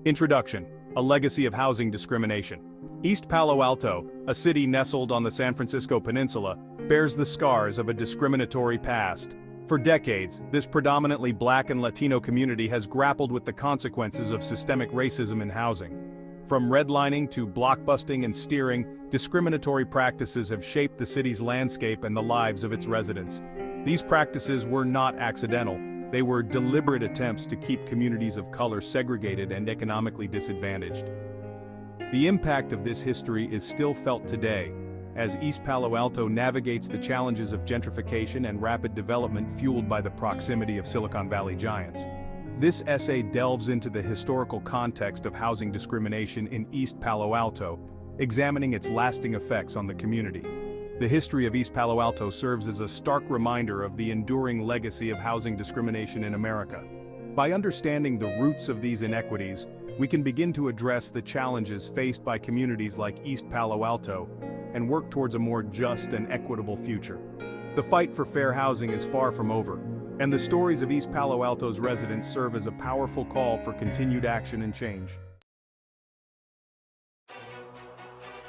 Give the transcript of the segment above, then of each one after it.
Introduction: A legacy of housing discrimination. East Palo Alto, a city nestled on the San Francisco Peninsula, bears the scars of a discriminatory past. For decades, this predominantly Black and Latino community has grappled with the consequences of systemic racism in housing. From redlining to blockbusting and steering, discriminatory practices have shaped the city's landscape and the lives of its residents. These practices were not accidental. They were deliberate attempts to keep communities of color segregated and economically disadvantaged. The impact of this history is still felt today, as East Palo Alto navigates the challenges of gentrification and rapid development fueled by the proximity of Silicon Valley giants. This essay delves into the historical context of housing discrimination in East Palo Alto, examining its lasting effects on the community. The history of East Palo Alto serves as a stark reminder of the enduring legacy of housing discrimination in America. By understanding the roots of these inequities, we can begin to address the challenges faced by communities like East Palo Alto and work towards a more just and equitable future. The fight for fair housing is far from over, and the stories of East Palo Alto's residents serve as a powerful call for continued action and change.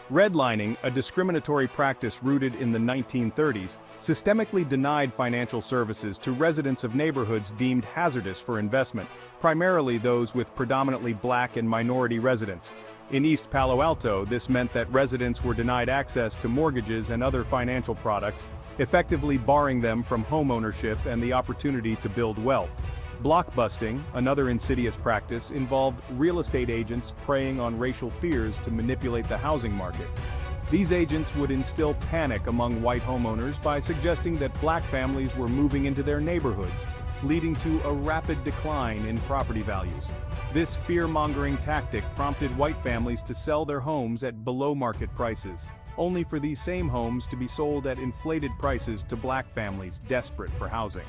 Redlining, a discriminatory practice rooted in the 1930s, systemically denied financial services to residents of neighborhoods deemed hazardous for investment, primarily those with predominantly Black and minority residents. In East Palo Alto, this meant that residents were denied access to mortgages and other financial products, effectively barring them from home ownership and the opportunity to build wealth. Blockbusting, another insidious practice, involved real estate agents preying on racial fears to manipulate the housing market. These agents would instill panic among white homeowners by suggesting that Black families were moving into their neighborhoods, leading to a rapid decline in property values. This fear-mongering tactic prompted white families to sell their homes at below-market prices, only for these same homes to be sold at inflated prices to Black families desperate for housing.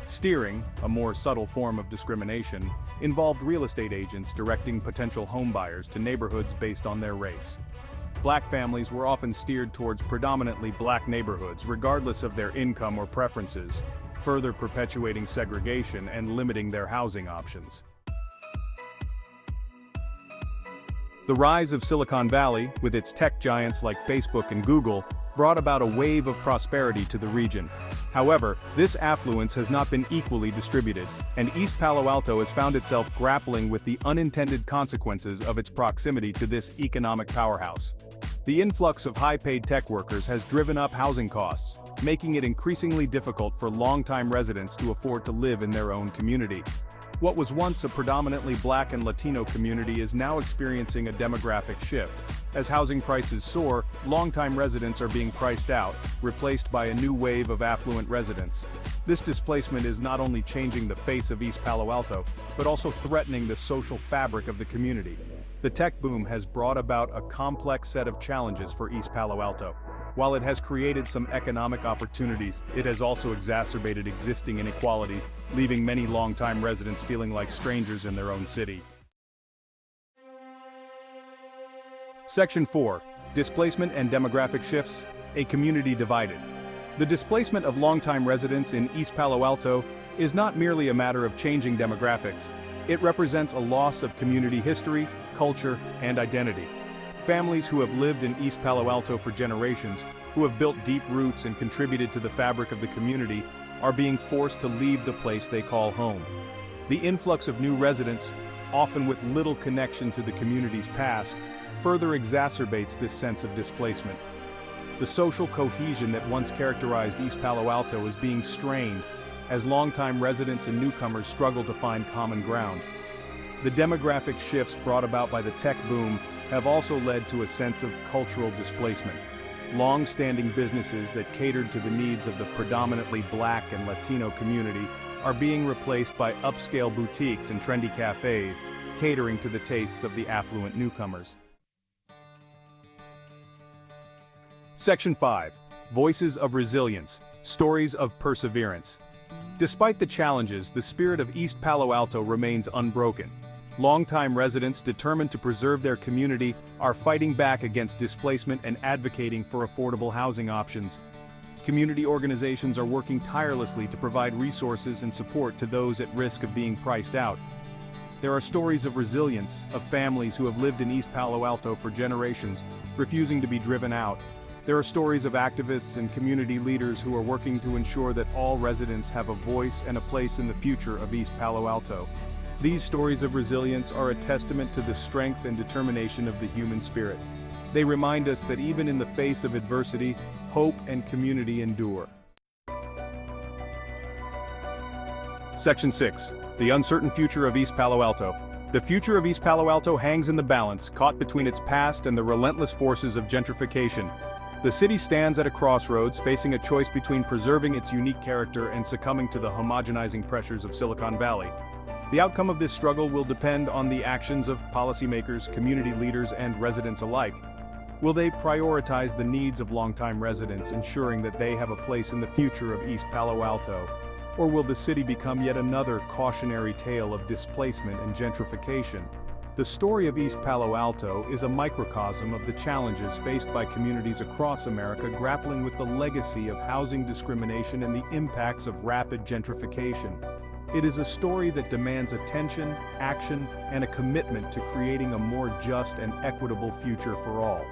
Steering, a more subtle form of discrimination, involved real estate agents directing potential homebuyers to neighborhoods based on their race. Black families were often steered towards predominantly Black neighborhoods regardless of their income or preferences, further perpetuating segregation and limiting their housing options. The rise of Silicon Valley, with its tech giants like Facebook and Google, brought about a wave of prosperity to the region. However, this affluence has not been equally distributed, and East Palo Alto has found itself grappling with the unintended consequences of its proximity to this economic powerhouse. The influx of high-paid tech workers has driven up housing costs, making it increasingly difficult for longtime residents to afford to live in their own community. What was once a predominantly Black and Latino community is now experiencing a demographic shift. As housing prices soar, longtime residents are being priced out, replaced by a new wave of affluent residents. This displacement is not only changing the face of East Palo Alto, but also threatening the social fabric of the community. The tech boom has brought about a complex set of challenges for East Palo Alto. While it has created some economic opportunities, it has also exacerbated existing inequalities, leaving many longtime residents feeling like strangers in their own city. Section 4. Displacement and demographic shifts, a community divided. The displacement of longtime residents in East Palo Alto is not merely a matter of changing demographics. It represents a loss of community history, culture, and identity. Families who have lived in East Palo Alto for generations, who have built deep roots and contributed to the fabric of the community, are being forced to leave the place they call home. The influx of new residents, often with little connection to the community's past, further exacerbates this sense of displacement. The social cohesion that once characterized East Palo Alto is being strained as longtime residents and newcomers struggle to find common ground. The demographic shifts brought about by the tech boom have also led to a sense of cultural displacement. Long-standing businesses that catered to the needs of the predominantly Black and Latino community are being replaced by upscale boutiques and trendy cafes, catering to the tastes of the affluent newcomers. Section 5. Voices of Resilience, Stories of Perseverance. Despite the challenges, the spirit of East Palo Alto remains unbroken. Longtime residents determined to preserve their community are fighting back against displacement and advocating for affordable housing options. Community organizations are working tirelessly to provide resources and support to those at risk of being priced out. There are stories of resilience, of families who have lived in East Palo Alto for generations, refusing to be driven out. There are stories of activists and community leaders who are working to ensure that all residents have a voice and a place in the future of East Palo Alto. These stories of resilience are a testament to the strength and determination of the human spirit. They remind us that even in the face of adversity, hope and community endure. Section 6. The uncertain future of East Palo Alto. The future of East Palo Alto hangs in the balance, caught between its past and the relentless forces of gentrification. The city stands at a crossroads, facing a choice between preserving its unique character and succumbing to the homogenizing pressures of Silicon Valley. The outcome of this struggle will depend on the actions of policymakers, community leaders, and residents alike. Will they prioritize the needs of longtime residents, ensuring that they have a place in the future of East Palo Alto? Or will the city become yet another cautionary tale of displacement and gentrification? The story of East Palo Alto is a microcosm of the challenges faced by communities across America grappling with the legacy of housing discrimination and the impacts of rapid gentrification. It is a story that demands attention, action, and a commitment to creating a more just and equitable future for all.